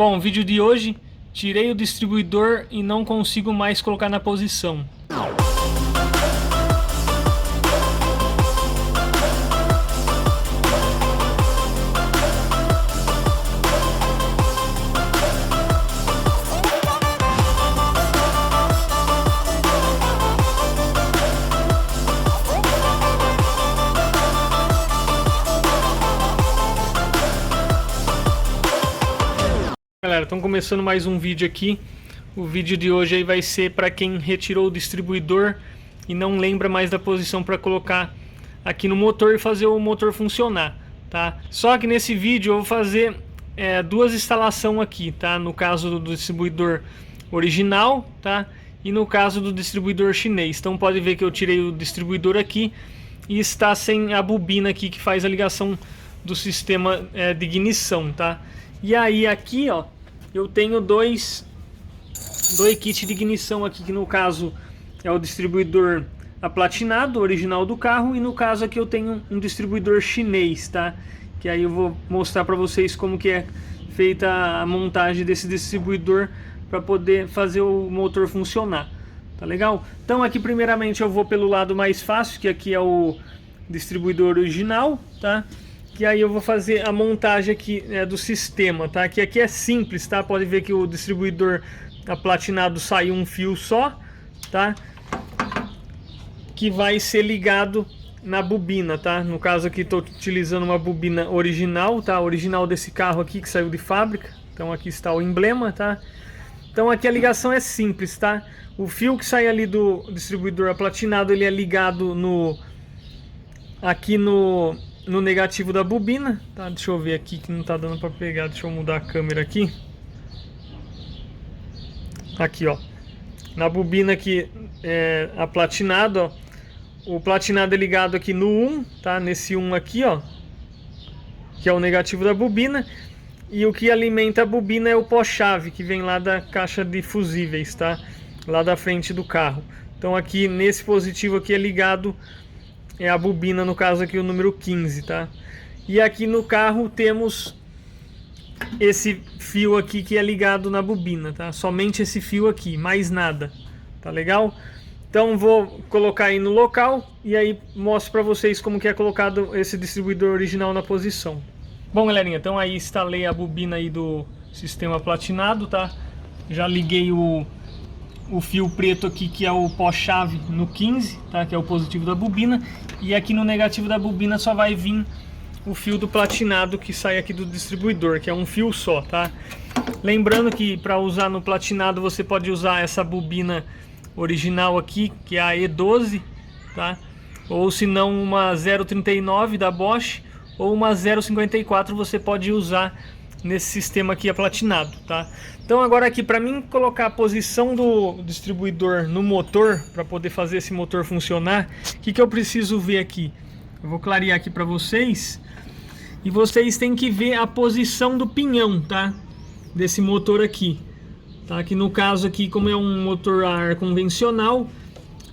Bom, vídeo de hoje, tirei o distribuidor e não consigo mais colocar na posição. Galera, estão começando mais um vídeo aqui. O vídeo de hoje aí vai ser para quem retirou o distribuidor e não lembra mais da posição para colocar aqui no motor e fazer o motor funcionar, tá? Só que nesse vídeo eu vou fazer duas instalações aqui, tá? No caso do distribuidor original, tá? E no caso do distribuidor chinês. Então pode ver que eu tirei o distribuidor aqui e está sem a bobina aqui que faz a ligação do sistema de ignição, tá? E aí aqui, ó, eu tenho dois kits de ignição aqui, que no caso é o distribuidor aplatinado, original do carro, e no caso aqui eu tenho um distribuidor chinês, tá? Que aí eu vou mostrar para vocês como que é feita a montagem desse distribuidor para poder fazer o motor funcionar, tá legal? Então aqui primeiramente eu vou pelo lado mais fácil, que aqui é o distribuidor original, tá? Que aí eu vou fazer a montagem aqui do sistema, tá? Que aqui é simples, tá? Pode ver que o distribuidor aplatinado saiu um fio só, tá? Que vai ser ligado na bobina, tá? No caso aqui estou utilizando uma bobina original, tá? Original desse carro aqui que saiu de fábrica. Então aqui está o emblema, tá? Então aqui a ligação é simples, tá? O fio que sai ali do distribuidor aplatinado, ele é ligado aqui no negativo da bobina, tá? Deixa eu ver aqui que não tá dando para pegar. Deixa eu mudar a câmera aqui. Aqui, ó, na bobina aqui a platinado, ó, o platinado é ligado aqui no 1, tá? Nesse 1 aqui, ó, que é o negativo da bobina, e o que alimenta a bobina é o pó-chave que vem lá da caixa de fusíveis, tá? Lá da frente do carro. Então aqui nesse positivo aqui é ligado a bobina, no caso aqui o número 15, tá? E aqui no carro temos esse fio aqui que é ligado na bobina, tá? Somente esse fio aqui, mais nada, tá legal? Então vou colocar aí no local e aí mostro para vocês como que é colocado esse distribuidor original na posição. Bom, galerinha, então aí instalei a bobina aí do sistema platinado, tá? Já liguei o fio preto aqui, que é o pó-chave no 15, tá? Que é o positivo da bobina. E aqui no negativo da bobina só vai vir o fio do platinado que sai aqui do distribuidor, que é um fio só, tá? Lembrando que para usar no platinado você pode usar essa bobina original aqui, que é a E12, tá? Ou se não uma 039 da Bosch, ou uma 054 você pode usar nesse sistema aqui aplatinado, tá? Então agora aqui para mim colocar a posição do distribuidor no motor para poder fazer esse motor funcionar, o que eu preciso ver aqui? Eu vou clarear aqui para vocês e vocês têm que ver a posição do pinhão, tá? Desse motor aqui, tá? Que no caso aqui, como é um motor a ar convencional,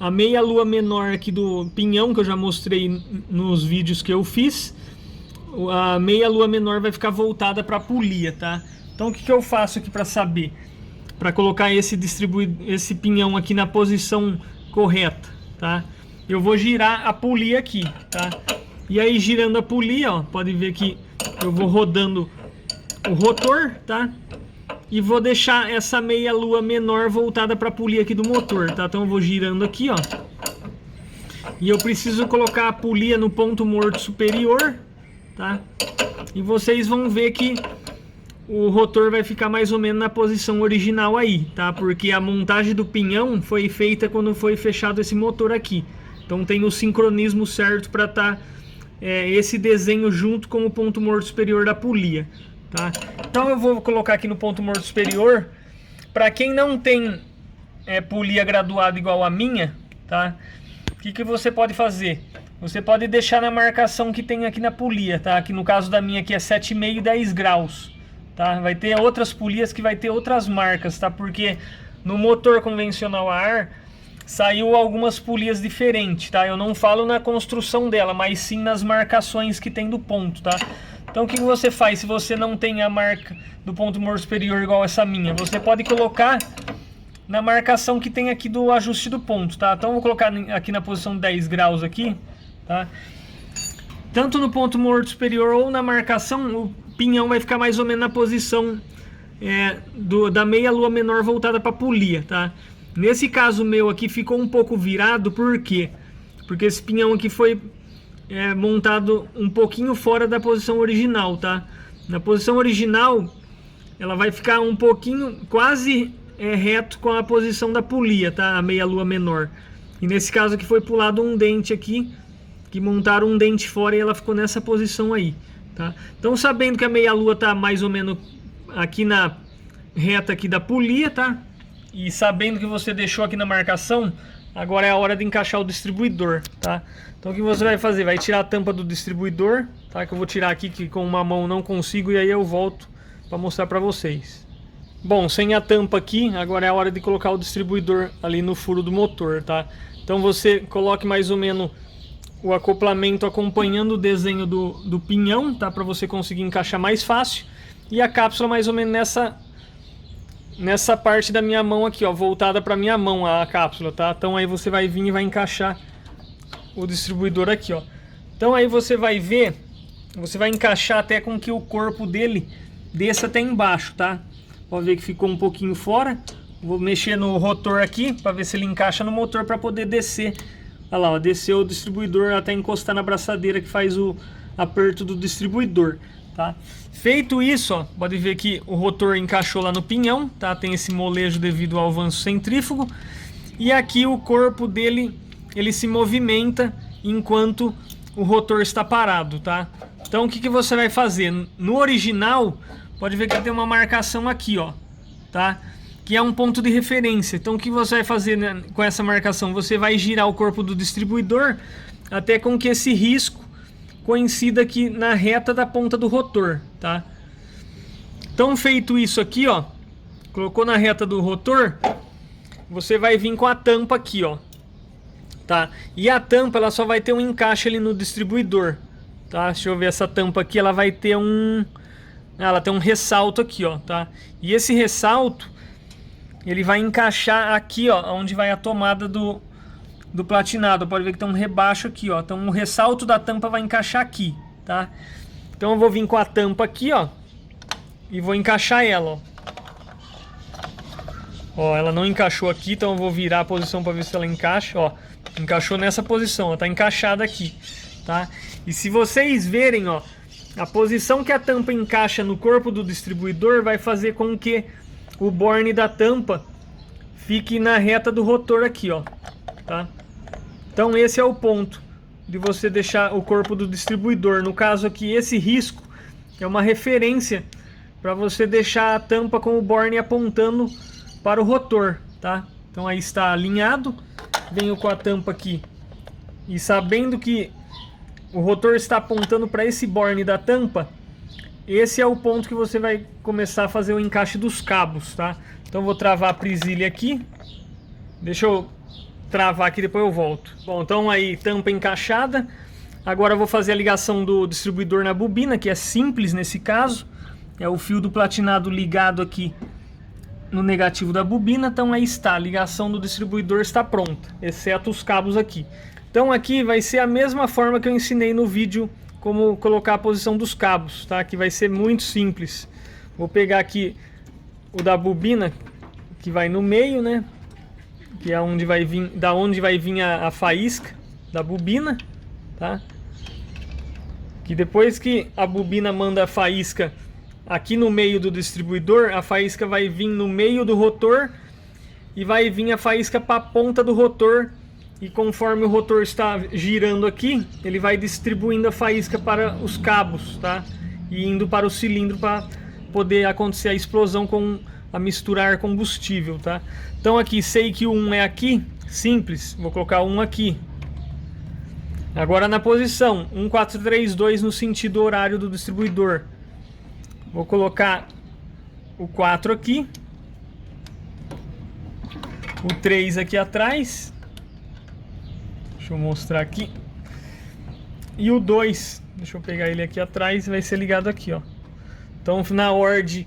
a meia lua menor aqui do pinhão que eu já mostrei nos vídeos que eu fiz, a meia lua menor vai ficar voltada para a polia, tá? Então o que eu faço aqui para saber? Para colocar esse pinhão aqui na posição correta, tá? Eu vou girar a polia aqui, tá? E aí girando a polia, ó, pode ver que eu vou rodando o rotor, tá? E vou deixar essa meia lua menor voltada para a polia aqui do motor, tá? Então eu vou girando aqui, ó. E eu preciso colocar a polia no ponto morto superior, tá? E vocês vão ver que o rotor vai ficar mais ou menos na posição original aí, tá? Porque a montagem do pinhão foi feita quando foi fechado esse motor aqui. Então tem o sincronismo certo para estar esse desenho junto com o ponto morto superior da polia, tá? Então eu vou colocar aqui no ponto morto superior. Para quem não tem polia graduada igual a minha, tá? O que você pode fazer? Você pode deixar na marcação que tem aqui na polia, tá? Que no caso da minha aqui é 7,5 e 10 graus, tá? Vai ter outras polias que vai ter outras marcas, tá? Porque no motor convencional a ar saiu algumas polias diferentes, tá? Eu não falo na construção dela, mas sim nas marcações que tem do ponto, tá? Então o que você faz se você não tem a marca do ponto morto superior igual essa minha? Você pode colocar na marcação que tem aqui do ajuste do ponto, tá? Então eu vou colocar aqui na posição 10 graus aqui, tá? Tanto no ponto morto superior ou na marcação, o pinhão vai ficar mais ou menos na posição da meia lua menor voltada para a polia, tá? Nesse caso meu aqui ficou um pouco virado, por quê? Porque esse pinhão aqui foi montado um pouquinho fora da posição original, tá? Na posição original, ela vai ficar um pouquinho, quase reto com a posição da polia, tá? A meia lua menor. E nesse caso aqui foi pulado um dente aqui, que montaram um dente fora e ela ficou nessa posição aí, tá? Então, sabendo que a meia lua tá mais ou menos aqui na reta aqui da polia, tá? E sabendo que você deixou aqui na marcação, agora é a hora de encaixar o distribuidor, tá? Então o que você vai fazer? Vai tirar a tampa do distribuidor, tá? Que eu vou tirar aqui, que com uma mão não consigo, e aí eu volto para mostrar para vocês. Bom, sem a tampa aqui, agora é a hora de colocar o distribuidor ali no furo do motor, tá? Então você coloque mais ou menos o acoplamento acompanhando o desenho do pinhão, tá? Para você conseguir encaixar mais fácil. E a cápsula mais ou menos nessa parte da minha mão aqui, ó, voltada para minha mão a cápsula, tá? Então aí você vai vir e vai encaixar o distribuidor aqui, ó. Então aí você vai ver, você vai encaixar até com que o corpo dele desça até embaixo, tá? Pode ver que ficou um pouquinho fora. Vou mexer no rotor aqui para ver se ele encaixa no motor para poder descer. Olha lá, ó, desceu o distribuidor até encostar na braçadeira que faz o aperto do distribuidor, tá? Feito isso, ó, pode ver que o rotor encaixou lá no pinhão, tá? Tem esse molejo devido ao avanço centrífugo. E aqui o corpo dele, ele se movimenta enquanto o rotor está parado, tá? Então o que você vai fazer? No original, pode ver que tem uma marcação aqui, ó, tá? Que é um ponto de referência. Então o que você vai fazer, né, com essa marcação? Você vai girar o corpo do distribuidor até com que esse risco coincida aqui na reta da ponta do rotor, tá? Então feito isso aqui, ó, colocou na reta do rotor, você vai vir com a tampa aqui, ó, tá? E a tampa, ela só vai ter um encaixe ali no distribuidor, tá? Deixa eu ver essa tampa aqui, ela vai ter ela tem um ressalto aqui, ó, tá? E esse ressalto, ele vai encaixar aqui, ó, onde vai a tomada do platinado. Pode ver que tem um rebaixo aqui, ó. Então o ressalto da tampa vai encaixar aqui, tá? Então eu vou vir com a tampa aqui, ó, e vou encaixar ela, ó. Ó, ela não encaixou aqui, então eu vou virar a posição para ver se ela encaixa, ó. Encaixou nessa posição, ó, tá encaixada aqui, tá? E se vocês verem, ó, a posição que a tampa encaixa no corpo do distribuidor vai fazer com que o borne da tampa fique na reta do rotor aqui, ó, tá? Então esse é o ponto de você deixar o corpo do distribuidor. No caso aqui, esse risco é uma referência para você deixar a tampa com o borne apontando para o rotor, tá? Então aí está alinhado, venho com a tampa aqui e sabendo que o rotor está apontando para esse borne da tampa, esse é o ponto que você vai começar a fazer o encaixe dos cabos, tá? Então vou travar a presilha aqui. Deixa eu travar aqui, depois eu volto. Bom, então aí tampa encaixada. Agora eu vou fazer a ligação do distribuidor na bobina, que é simples nesse caso. É o fio do platinado ligado aqui no negativo da bobina. Então aí está, a ligação do distribuidor está pronta, exceto os cabos aqui. Então aqui vai ser a mesma forma que eu ensinei no vídeo como colocar a posição dos cabos, tá? Que vai ser muito simples. Vou pegar aqui o da bobina, que vai no meio, né? Que é onde vai vir, da onde vai vir a faísca da bobina, tá? Que depois que a bobina manda a faísca aqui no meio do distribuidor, a faísca vai vir no meio do rotor e vai vir a faísca para a ponta do rotor. E conforme o rotor está girando aqui, ele vai distribuindo a faísca para os cabos, tá? E indo para o cilindro para poder acontecer a explosão com a misturar combustível, tá? Então aqui, sei que o 1 é aqui, simples, vou colocar 1 aqui. Agora na posição 1432 no sentido horário do distribuidor. Vou colocar o 4 aqui, o 3 aqui atrás. Deixa eu mostrar aqui. e o 2, deixa eu pegar ele aqui atrás, vai ser ligado aqui, ó. Então na ordem,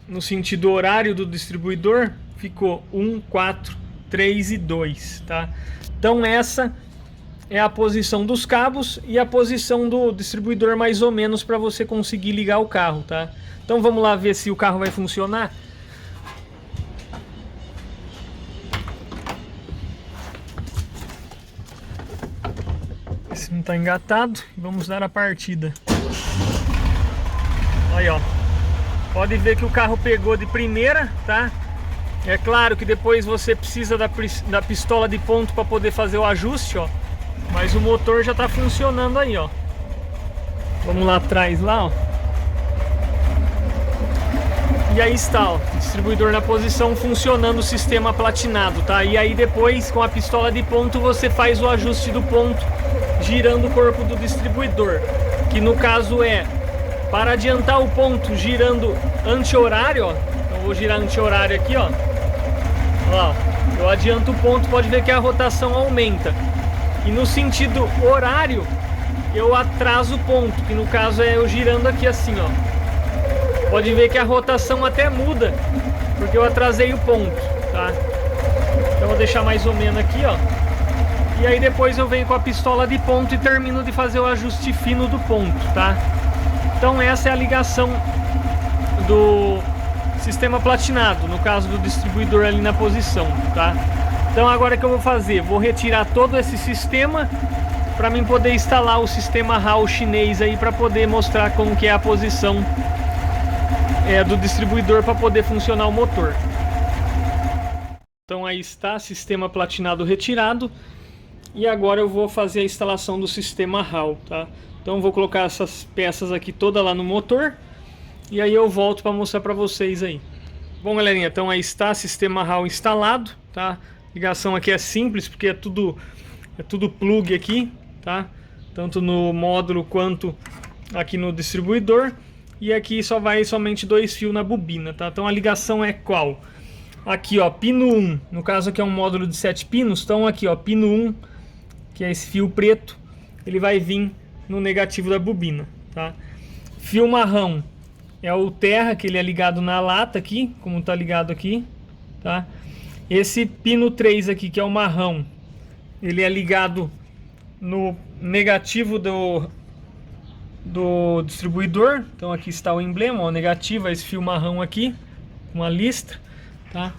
no sentido horário do distribuidor, ficou 1, 4, 3 e 2, tá? Então essa é a posição dos cabos e a posição do distribuidor mais ou menos para você conseguir ligar o carro, tá? Então vamos lá ver se o carro vai funcionar. Esse não está engatado, vamos dar a partida. Aí, ó. Pode ver que o carro pegou de primeira, tá? É claro que depois você precisa da pistola de ponto para poder fazer o ajuste, ó. Mas o motor já está funcionando aí, ó. Vamos lá atrás, lá, ó. E aí está, ó, distribuidor na posição, funcionando o sistema platinado, tá? E aí depois, com a pistola de ponto, você faz o ajuste do ponto, girando o corpo do distribuidor. Que no caso é, para adiantar o ponto, girando anti-horário, ó. Então vou girar anti-horário aqui, ó. Ó, eu adianto o ponto, pode ver que a rotação aumenta. E no sentido horário, eu atraso o ponto, que no caso é eu girando aqui assim, ó. Pode ver que a rotação até muda, porque eu atrasei o ponto, tá? Então vou deixar mais ou menos aqui, ó. E aí depois eu venho com a pistola de ponto e termino de fazer o ajuste fino do ponto, tá? Então essa é a ligação do sistema platinado, no caso do distribuidor ali na posição, tá? Então agora o que eu vou fazer? Vou retirar todo esse sistema para mim poder instalar o sistema HAL chinês aí, para poder mostrar como que é a posição do distribuidor para poder funcionar o motor. Então aí está, sistema platinado retirado. E agora eu vou fazer a instalação do sistema HAL, tá? Então eu vou colocar essas peças aqui todas lá no motor. E aí eu volto para mostrar para vocês aí. Bom, galerinha, então aí está, sistema HAL instalado, tá? Ligação aqui é simples, porque é tudo plug aqui, tá? Tanto no módulo quanto aqui no distribuidor. E aqui só vai somente 2 fios na bobina, tá? Então a ligação é qual? Aqui, ó, pino 1, no caso aqui é um módulo de 7 pinos, então aqui, ó, pino 1, que é esse fio preto, ele vai vir no negativo da bobina, tá? Fio marrom é o terra, que ele é ligado na lata aqui, como tá ligado aqui, tá? Esse pino 3 aqui, que é o marrom, ele é ligado no negativo do distribuidor. Então aqui está o emblema, ó, negativo, esse fio marrom aqui, uma listra, tá?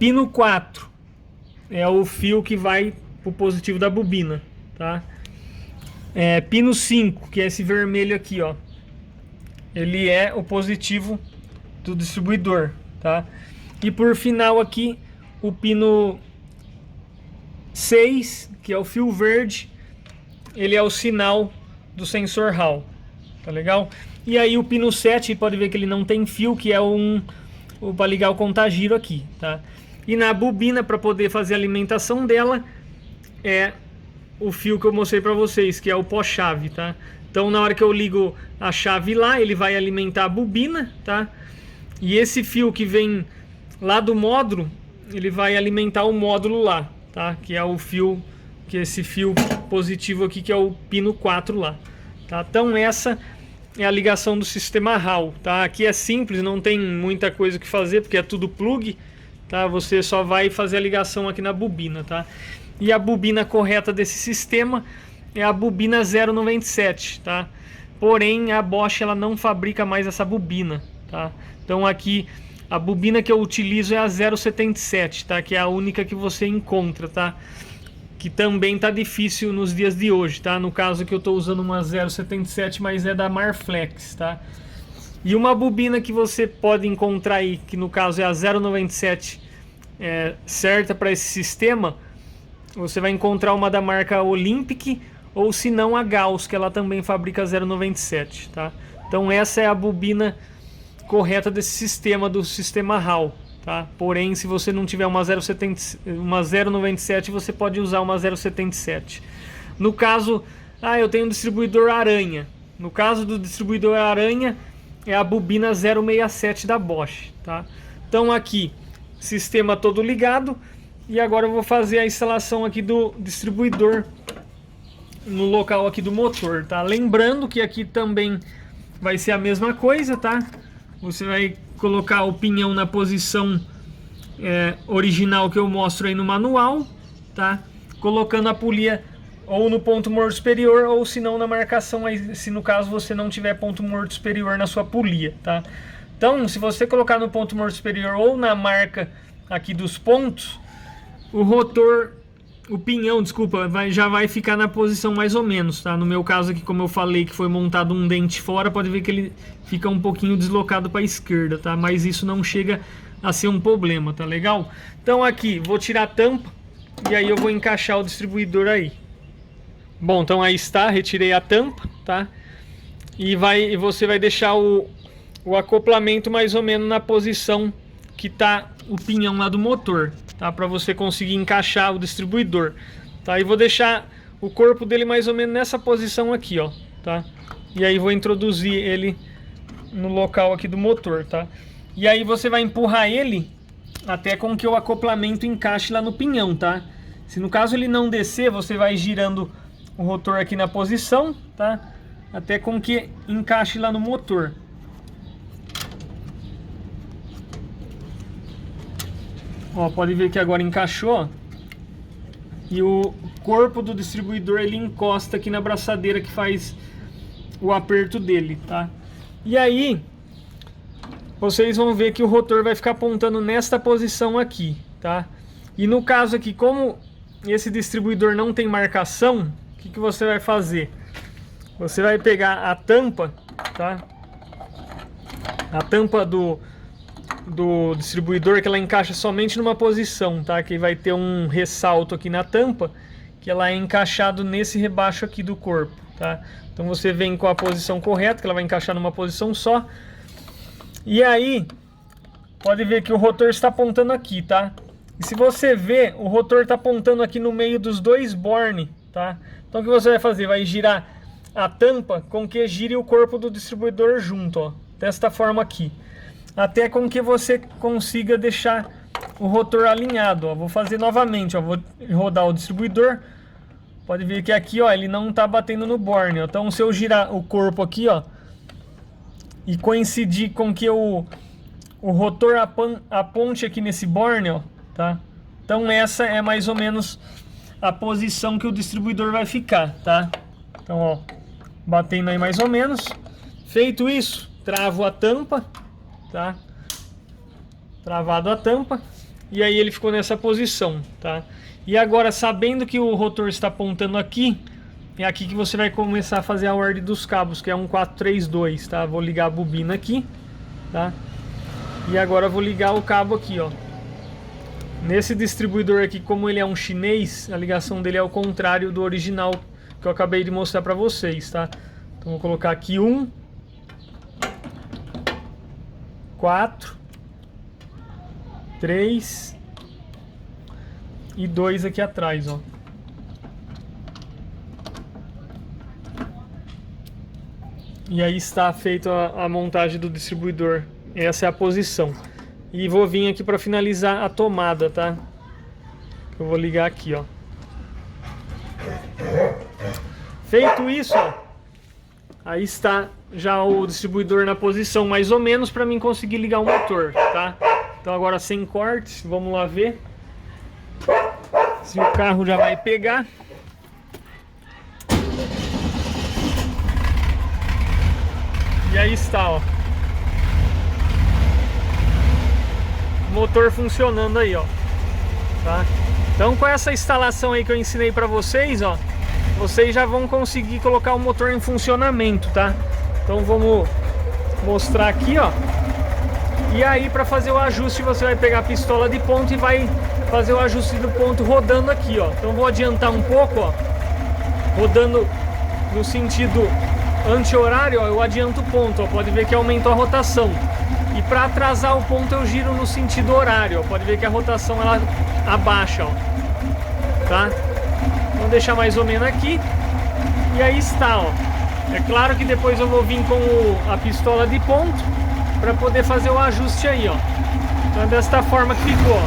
Pino 4 é o fio que vai pro positivo da bobina, tá? Pino 5, que é esse vermelho aqui, ó, ele é o positivo do distribuidor, tá? E por final aqui, o pino 6, que é o fio verde, ele é o sinal do sensor HAL, tá legal? E aí o pino 7, pode ver que ele não tem fio, que é para ligar o contagiro aqui, tá? E na bobina, para poder fazer a alimentação dela, é o fio que eu mostrei para vocês, que é o pó-chave, tá? Então na hora que eu ligo a chave lá, ele vai alimentar a bobina, tá? E esse fio que vem lá do módulo, ele vai alimentar o módulo lá, tá? Que é o fio, que é esse fio positivo aqui, que é o pino 4 lá, tá? Então essa é a ligação do sistema HAL, tá? Aqui é simples, não tem muita coisa que fazer, porque é tudo plug, tá? Você só vai fazer a ligação aqui na bobina, tá? E a bobina correta desse sistema é a bobina 097, tá? Porém a Bosch ela não fabrica mais essa bobina, tá? Então aqui a bobina que eu utilizo é a 077, tá? Que é a única que você encontra, tá? Que também tá difícil nos dias de hoje, tá? No caso que eu tô usando uma 077, mas é da Marflex, tá? E uma bobina que você pode encontrar aí, que no caso é a 097, certa para esse sistema, você vai encontrar uma da marca Olympic, ou se não a Gauss, que ela também fabrica 097, tá? Então essa é a bobina correta desse sistema, do sistema HAL, tá? Porém, se você não tiver uma 097, você pode usar uma 077. No caso, eu tenho um distribuidor Aranha. No caso do distribuidor Aranha, é a bobina 067 da Bosch, tá? Então aqui, sistema todo ligado. E agora eu vou fazer a instalação aqui do distribuidor no local aqui do motor, tá? Lembrando que aqui também vai ser a mesma coisa, tá? Você vai colocar o pinhão na posição original que eu mostro aí no manual, tá? Colocando a polia ou no ponto morto superior, ou se não na marcação, aí, se no caso você não tiver ponto morto superior na sua polia, tá? Então, se você colocar no ponto morto superior ou na marca aqui dos pontos, o rotor, o pinhão, desculpa, já vai ficar na posição mais ou menos, tá? No meu caso aqui, como eu falei que foi montado um dente fora, pode ver que ele fica um pouquinho deslocado para a esquerda, tá? Mas isso não chega a ser um problema, tá legal? Então aqui, vou tirar a tampa e aí eu vou encaixar o distribuidor aí. Bom, então aí está, retirei a tampa, tá? E você vai deixar o acoplamento mais ou menos na posição que tá o pinhão lá do motor, tá? Para você conseguir encaixar o distribuidor, tá? E vou deixar o corpo dele mais ou menos nessa posição aqui, ó, tá? E aí vou introduzir ele no local aqui do motor, tá? E aí você vai empurrar ele até com que o acoplamento encaixe lá no pinhão, tá? Se no caso ele não descer, você vai girando o rotor aqui na posição, tá? Até com que encaixe lá no motor. Ó, pode ver que agora encaixou. E o corpo do distribuidor ele encosta aqui na braçadeira que faz o aperto dele, tá? E aí vocês vão ver que o rotor vai ficar apontando nesta posição aqui, tá? E no caso aqui, como esse distribuidor não tem marcação, o que você vai fazer? Você vai pegar a tampa, tá? A tampa do distribuidor, que ela encaixa somente numa posição, tá? Que vai ter um ressalto aqui na tampa, que ela é encaixado nesse rebaixo aqui do corpo, tá? Então você vem com a posição correta, que ela vai encaixar numa posição só. E aí, pode ver que o rotor está apontando aqui, tá? E se você ver, o rotor está apontando aqui no meio dos dois bornes, tá? Então o que você vai fazer? Vai girar a tampa com que gire o corpo do distribuidor junto, ó, desta forma aqui, até com que você consiga deixar o rotor alinhado, ó. Vou fazer novamente, ó, vou rodar o distribuidor. Pode ver que aqui, ó, ele não está batendo no borne, ó. Então se eu girar o corpo aqui, ó, e coincidir com que o rotor aponte aqui nesse borne, ó, tá? Então essa é mais ou menos a posição que o distribuidor vai ficar, tá? Então, ó, batendo aí mais ou menos. Feito isso, travo a tampa, tá? Travado a tampa. E aí ele ficou nessa posição, tá? E agora, sabendo que o rotor está apontando aqui, é aqui que você vai começar a fazer a ordem dos cabos, que é 1432, tá? Vou ligar a bobina aqui, tá? E agora eu vou ligar o cabo aqui, ó. Nesse distribuidor aqui, como ele é um chinês, a ligação dele é ao contrário do original que eu acabei de mostrar para vocês, tá? Então vou colocar aqui 1, 4, 3 e 2 aqui atrás, ó. E aí está feita a montagem do distribuidor. Essa é a posição. E vou vir aqui para finalizar a tomada, tá? Eu vou ligar aqui, ó. Feito isso, ó, aí está já o distribuidor na posição mais ou menos para mim conseguir ligar o motor, tá? Então agora sem cortes, vamos lá ver se o carro já vai pegar. E aí está, ó, o motor funcionando aí, ó, tá? Então com essa instalação aí que eu ensinei para vocês, ó, vocês já vão conseguir colocar o motor em funcionamento, tá? Então vamos mostrar aqui, ó. E aí para fazer o ajuste você vai pegar a pistola de ponto e vai fazer o ajuste do ponto rodando aqui, ó. Então vou adiantar um pouco, ó, rodando no sentido anti-horário, ó, eu adianto o ponto, ó, pode ver que aumentou a rotação. E para atrasar o ponto eu giro no sentido horário, ó, pode ver que a rotação ela abaixa, ó, tá? Vamos deixar mais ou menos aqui. E aí está, ó. É claro que depois eu vou vir com a pistola de ponto para poder fazer o ajuste aí, ó. Então é desta forma que ficou, ó.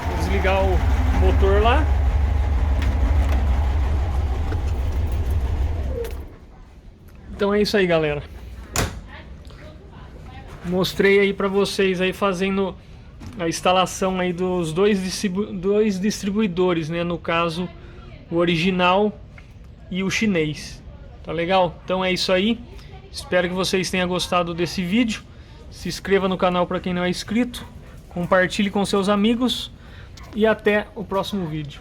Vou desligar o motor lá. Então é isso aí, galera. Mostrei aí pra vocês aí fazendo a instalação aí dos dois distribuidores, né? No caso, o original e o chinês. Tá legal? Então é isso aí. Espero que vocês tenham gostado desse vídeo. Se inscreva no canal para quem não é inscrito. Compartilhe com seus amigos. E até o próximo vídeo.